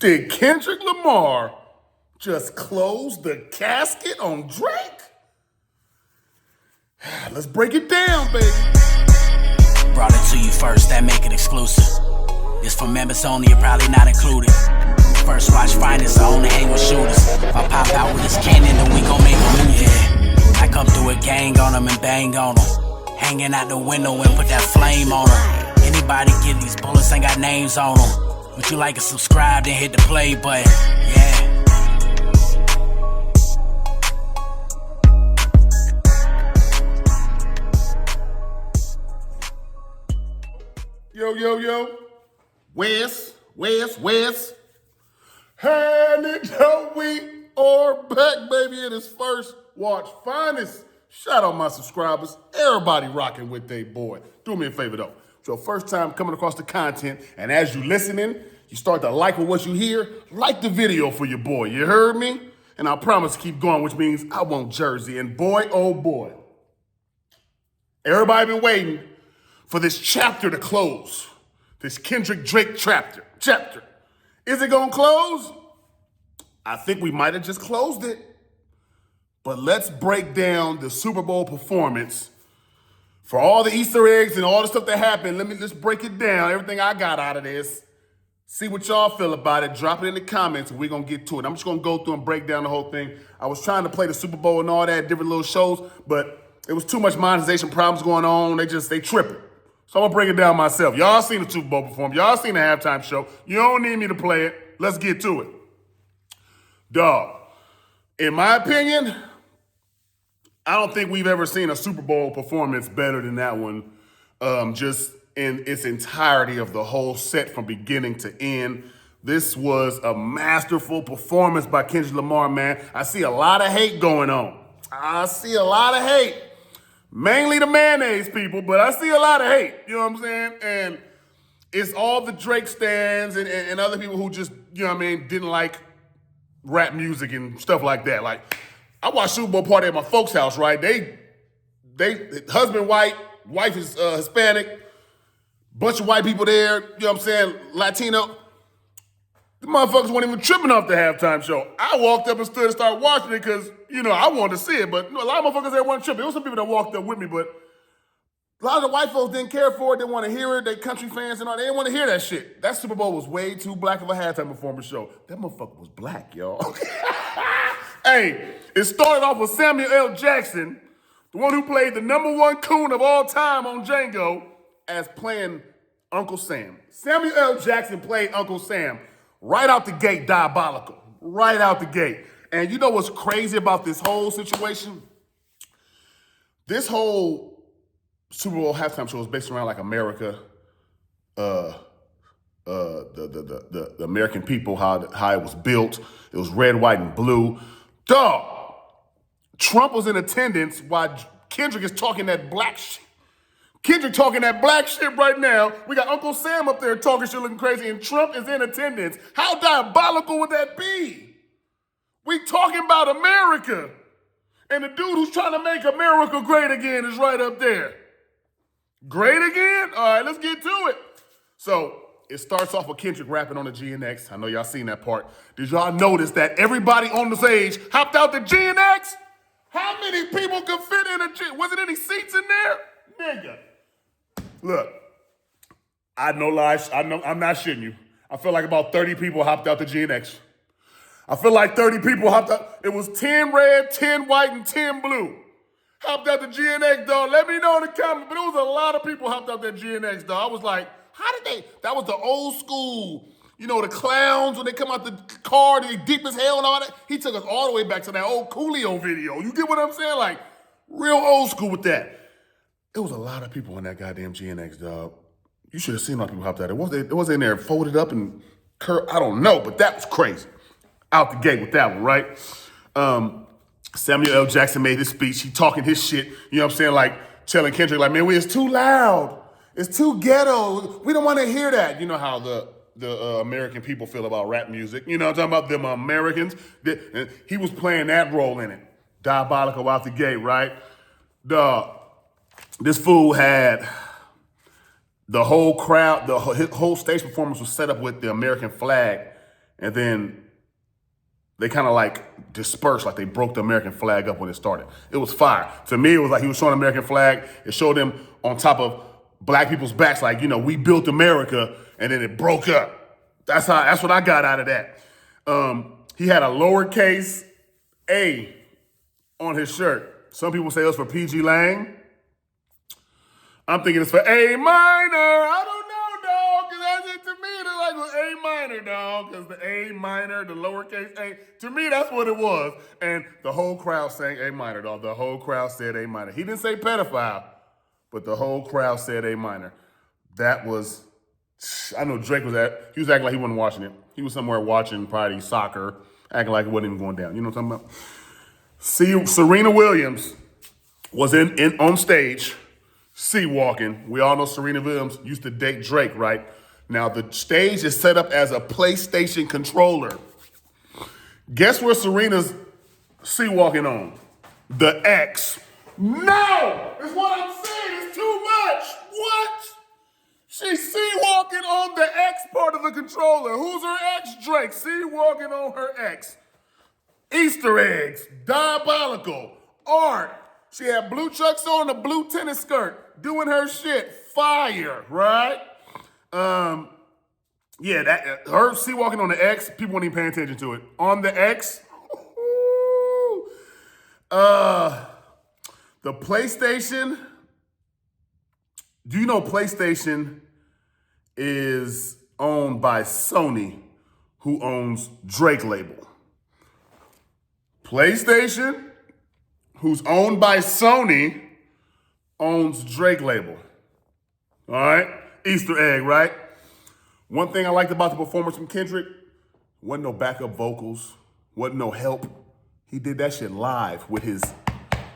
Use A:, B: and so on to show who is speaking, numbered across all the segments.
A: Did Kendrick Lamar just close the casket on Drake? Let's break it down, baby.
B: Brought it to you first, that make it exclusive. This for members only, you're probably not included. First watch finest, I only hang with shooters. If I pop out with this cannon, then we gon' make a movie. Yeah. I come through a gang on them and bang on them. Hanging out the window and put that flame on them. Anybody get these bullets ain't got names on them. Would you like to subscribe, then hit the play button? Yeah.
A: Yo. Wes. And we are back, baby. It is first watch finest. Shout out my subscribers. Everybody rocking with they boy. Do me a favor though. It's your first time coming across the content, and as you listening, you start to like what you hear, like the video for your boy. You heard me? And I promise to keep going, which means I want Jersey. And boy, oh boy, everybody been waiting for this chapter to close. This Kendrick Drake chapter. Is it gonna close? I think we might have just closed it. But let's break down the Super Bowl performance for all the Easter eggs and all the stuff that happened. Let me just break it down, everything I got out of this. See what y'all feel about it. Drop it in the comments and we're gonna get to it. I'm just gonna go through and break down the whole thing. I was trying to play the Super Bowl and all that, different little shows, but it was too much monetization problems going on. They tripping. So I'm gonna break it down myself. Y'all seen the Super Bowl performance. Y'all seen the halftime show. You don't need me to play it. Let's get to it. Dog, in my opinion, I don't think we've ever seen a Super Bowl performance better than that one. Just in its entirety of the whole set from beginning to end. This was a masterful performance by Kendrick Lamar, man. I see a lot of hate going on. Mainly the mayonnaise people, but I see a lot of hate, you know what I'm saying? And it's all the Drake stans and other people who just, you know what I mean, didn't like rap music and stuff like that. Like, I watched Super Bowl party at my folks' house, right? They husband white, wife is Hispanic, bunch of white people there, you know what I'm saying, Latino. The motherfuckers weren't even tripping off the halftime show. I walked up and stood and started watching it because, you know, I wanted to see it, but a lot of motherfuckers there weren't tripping. There was some people that walked up with me, but a lot of the white folks didn't care for it, didn't want to hear it. They country fans and all, they didn't want to hear that shit. That Super Bowl was way too black of a halftime performance show. That motherfucker was black, y'all. Hey, it started off with Samuel L. Jackson, the one who played the #1 coon of all time on Django, as playing Uncle Sam. Samuel L. Jackson played Uncle Sam. Right out the gate, diabolical. Right out the gate. And you know what's crazy about this whole situation? This whole Super Bowl halftime show is based around like America, the American people, how it was built. It was red, white, and blue. Dog, Trump was in attendance while Kendrick is talking that black shit. Kendrick talking that black shit right now. We got Uncle Sam up there talking shit looking crazy, and Trump is in attendance. How diabolical would that be? We talking about America. And the dude who's trying to make America great again is right up there. Great again? All right, let's get to it. So it starts off with Kendrick rapping on the GNX. I know y'all seen that part. Did y'all notice that everybody on the stage hopped out the GNX? How many people could fit in a G? Wasn't any seats in there? Nigga. Look, I'm not shitting you. I feel like about 30 people hopped out the GNX. I feel like 30 people hopped out. It was 10 red, 10 white, and 10 blue. Hopped out the GNX, dog. Let me know in the comments. But it was a lot of people hopped out that GNX, dog. I was like, how did they? That was the old school, you know, the clowns when they come out the car, they deep as hell and all that. He took us all the way back to that old Coolio video. You get what I'm saying? Like, real old school with that. It was a lot of people in that goddamn GNX, dog. You should have seen how people hopped out. It wasn't in there folded up and curved. I don't know, but that was crazy. Out the gate with that one, right? Samuel L. Jackson made his speech. He talking his shit, you know what I'm saying? Like, telling Kendrick, like, man, it's too loud. It's too ghetto. We don't want to hear that. You know how the American people feel about rap music. You know what I'm talking about? Them Americans. He was playing that role in it. Diabolical out the gate, right? This fool had the whole crowd, his whole stage performance was set up with the American flag And then they kind of like dispersed, like they broke the American flag up when it started. It was fire. To me, it was like he was showing the American flag. It showed them on top of black people's backs, like, we built America, and then it broke up. That's what I got out of that. He had a lowercase A on his shirt. Some people say it was for PG Lang. I'm thinking it's for A minor. I don't know, dog, because that's it to me. It's like it was A minor, dog, because the A minor, the lowercase A, to me, that's what it was. And the whole crowd sang A minor, dog. The whole crowd said A minor. He didn't say pedophile, but the whole crowd said A minor. That was, I know Drake he was acting like he wasn't watching it. He was somewhere watching probably soccer, acting like it wasn't even going down. You know what I'm talking about? See, Serena Williams was on stage, walking. We all know Serena Williams used to date Drake, right? Now, the stage is set up as a PlayStation controller. Guess where Serena's walking on? The X. No! It's what I'm saying. It's too much. What? She's walking on the X part of the controller. Who's her ex? Drake. Walking on her ex. Easter eggs. Diabolical. Art. She had blue chucks on, a blue tennis skirt, doing her shit. Fire, right? Yeah, her walking on the X, people weren't even paying attention to it. On the X, the PlayStation. Do you know PlayStation is owned by Sony, who owns Drake label? PlayStation, who's owned by Sony, owns Drake label. All right? Easter egg, right? One thing I liked about the performance from Kendrick, wasn't no backup vocals, wasn't no help. He did that shit live with his,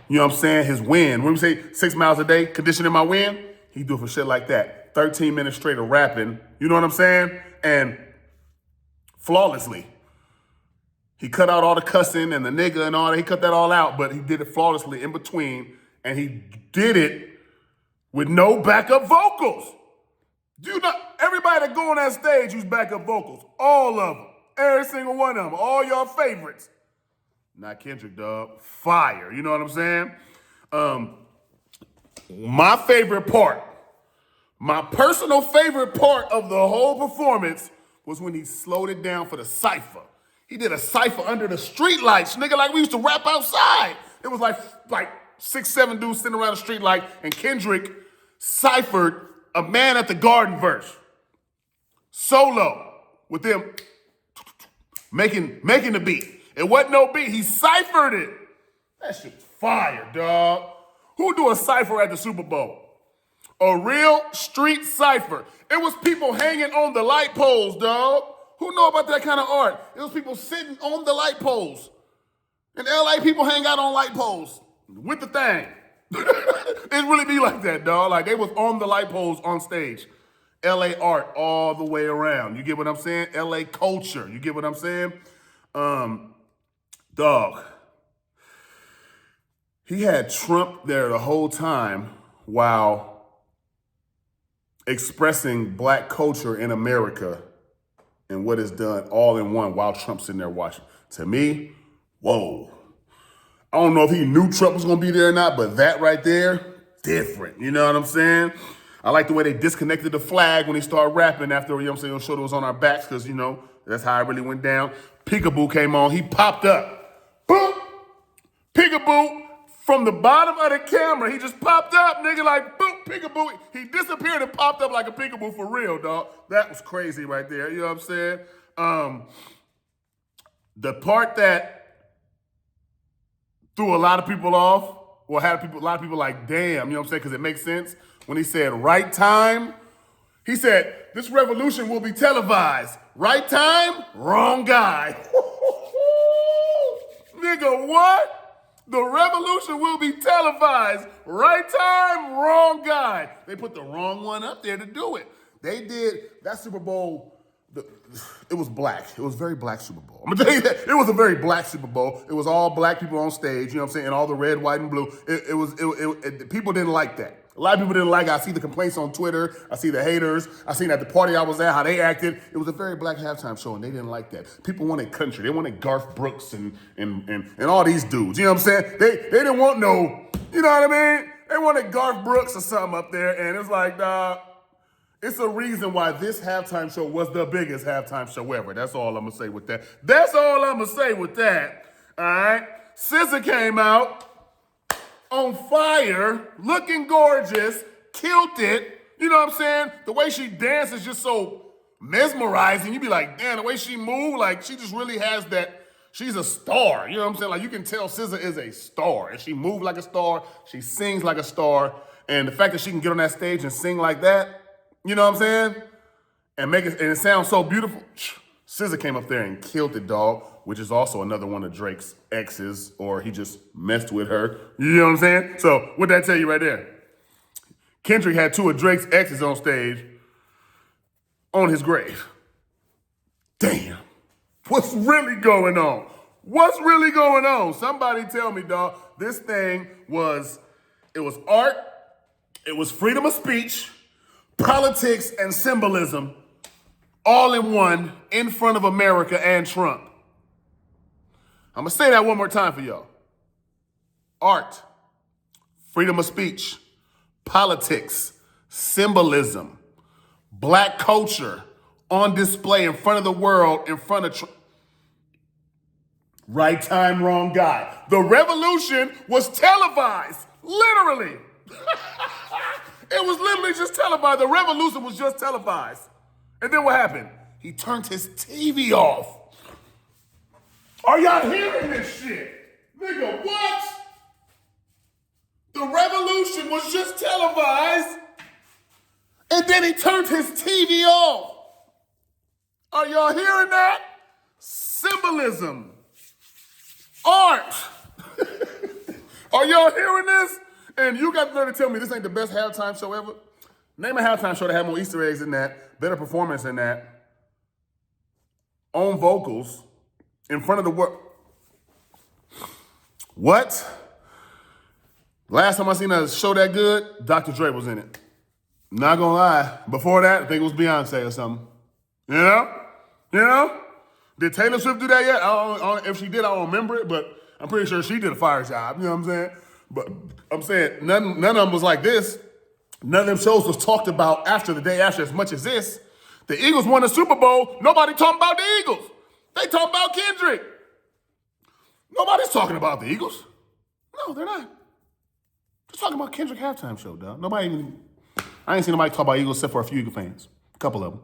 A: you know what I'm saying, his wind. When we say 6 miles a day, conditioning my wind, he do it for shit like that. 13 minutes straight of rapping, you know what I'm saying? And flawlessly. He cut out all the cussing and the nigga and all that. He cut that all out, but he did it flawlessly in between. And he did it with no backup vocals. Everybody that go on that stage use backup vocals. All of them. Every single one of them. All y'all favorites. Not Kendrick, dog. Fire. You know what I'm saying? My favorite part, my personal favorite part of the whole performance was when he slowed it down for the cypher. He did a cypher under the street lights, nigga, like we used to rap outside. It was like 6, 7 dudes sitting around the street light, and Kendrick ciphered a Man at the Garden verse. Solo, with them making the beat. It wasn't no beat, he ciphered it. That shit's fire, dog. Who do a cipher at the Super Bowl? A real street cipher. It was people hanging on the light poles, dog. Who know about that kind of art? It was people sitting on the light poles. In LA, people hang out on light poles with the thing. It really be like that, dog. Like they was on the light poles on stage. LA art all the way around. You get what I'm saying? LA culture. You get what I'm saying? Dog. He had Trump there the whole time while expressing black culture in America and what is done all in one while Trump's sitting there watching. To me, whoa. I don't know if he knew Trump was gonna be there or not, but that right there, different. You know what I'm saying? I like the way they disconnected the flag when he started rapping after, you know what I'm saying, showed it was on our backs, because, you know, that's how it really went down. Peekaboo came on, he popped up. Boom! Peekaboo from the bottom of the camera, he just popped up, nigga, like, boom, peekaboo. He disappeared and popped up like a peekaboo for real, dog. That was crazy right there, you know what I'm saying? The part that threw a lot of people off, or had a lot of people like, damn, you know what I'm saying, because it makes sense. When he said right time, he said, this revolution will be televised. Right time, wrong guy. Nigga, what? The revolution will be televised. Right time, wrong guy. They put the wrong one up there to do it. They did that Super Bowl. It was black. It was a very black Super Bowl. I'm gonna tell you that. It was a very black Super Bowl. It was all black people on stage, you know what I'm saying, and all the red, white, and blue. People didn't like that. A lot of people didn't like it. I see the complaints on Twitter. I see the haters. I seen at the party I was at how they acted. It was a very black halftime show, and they didn't like that. People wanted country. They wanted Garth Brooks and all these dudes. You know what I'm saying? They didn't want no, you know what I mean? They wanted Garth Brooks or something up there, and it's like, it's a reason why this halftime show was the biggest halftime show ever. That's all I'm going to say with that. That's all I'm going to say with that. All right? SZA came out on fire, looking gorgeous, killed it. You know what I'm saying? The way she dances is just so mesmerizing. You be like, damn, the way she move, like she just really has that. She's a star. You know what I'm saying? Like you can tell SZA is a star. And she moves like a star. She sings like a star. And the fact that she can get on that stage and sing like that, you know what I'm saying? And it sounds so beautiful. SZA came up there and killed it, dog, which is also another one of Drake's exes, or he just messed with her. You know what I'm saying? So what'd that tell you right there? Kendrick had 2 of Drake's exes on stage on his grave. Damn. What's really going on? What's really going on? Somebody tell me, dog. This thing was art, it was freedom of speech, politics, and symbolism all in one in front of America and Trump. I'm going to say that one more time for y'all. Art, freedom of speech, politics, symbolism, black culture on display in front of the world, in front of Trump. Right time, wrong guy. The revolution was televised, literally. It was literally just televised. The revolution was just televised. And then what happened? He turned his TV off. Are y'all hearing this shit? Nigga, what? The revolution was just televised, and then he turned his TV off. Are y'all hearing that? Symbolism. Art. Are y'all hearing this? And you got there to tell me this ain't the best halftime show ever? Name a halftime show that had more Easter eggs than that, better performance than that, own vocals, in front of the world. What? Last time I seen a show that good, Dr. Dre was in it. Not gonna lie. Before that, I think it was Beyonce or something. You know? You know? Did Taylor Swift do that yet? I don't, if she did, I don't remember it, but I'm pretty sure she did a fire job. You know what I'm saying? But I'm saying none of them was like this. None of them shows was talked about after the day after as much as this. The Eagles won the Super Bowl. Nobody talking about the Eagles. They talking about Kendrick. Nobody's talking about the Eagles. No, they're not. They're talking about Kendrick halftime show, dog. I ain't seen nobody talk about Eagles except for a few Eagle fans. A couple of them.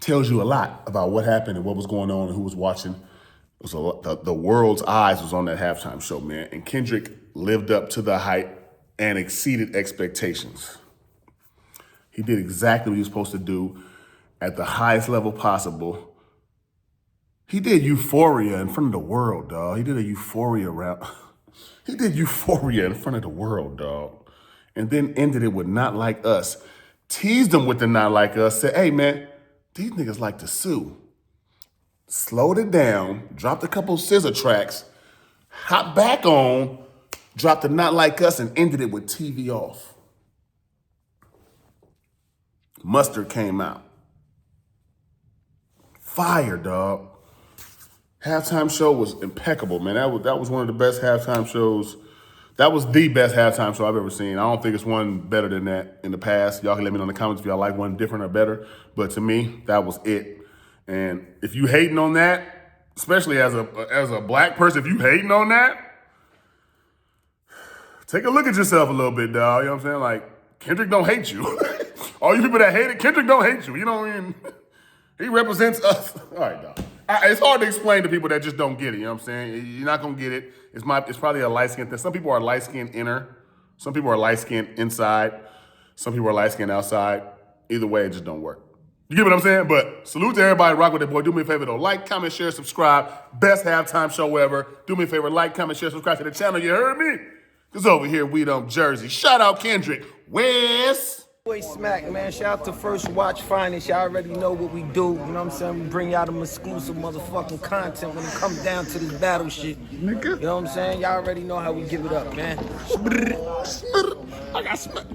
A: Tells you a lot about what happened and what was going on and who was watching. It was a lot, the world's eyes was on that halftime show, man. And Kendrick lived up to the hype and exceeded expectations. He did exactly what he was supposed to do at the highest level possible. He did Euphoria in front of the world, dog. He did a Euphoria rap. He did Euphoria in front of the world, dog. And then ended it with Not Like Us. Teased him with the Not Like Us. Said, hey, man, these niggas like to sue. Slowed it down, dropped a couple SZA tracks, hopped back on, dropped the Not Like Us, and ended it with TV off. Mustard came out. Fire, dog. Halftime show was impeccable, man. That was one of the best halftime shows. That was the best halftime show I've ever seen. I don't think it's one better than that in the past. Y'all can let me know in the comments if y'all like one different or better. But to me, that was it. And if you hating on that, especially as a black person, if you hating on that, take a look at yourself a little bit, dog. You know what I'm saying? Like, Kendrick don't hate you. All you people that hate it, Kendrick don't hate you. You know what I mean? He represents us. All right, dog. It's hard to explain to people that just don't get it. You know what I'm saying? You're not going to get it. It's probably a light-skinned thing. Some people are light-skinned inner. Some people are light-skinned inside. Some people are light-skinned outside. Either way, it just don't work. You get what I'm saying? But salute to everybody. Rock with that boy. Do me a favor, though. Like, comment, share, subscribe. Best halftime show ever. Do me a favor. Like, comment, share, subscribe to the channel. You heard me? Because over here, we don't Jersey. Shout out Kendrick. Wes.
C: Boy Smack, man. Shout out to First Watch Finest. Y'all already know what we do. You know what I'm saying? We bring y'all them exclusive motherfucking content when it comes down to this battle shit. Nigga. You know what I'm saying? Y'all already know how we give it up, man.
A: I got smacked.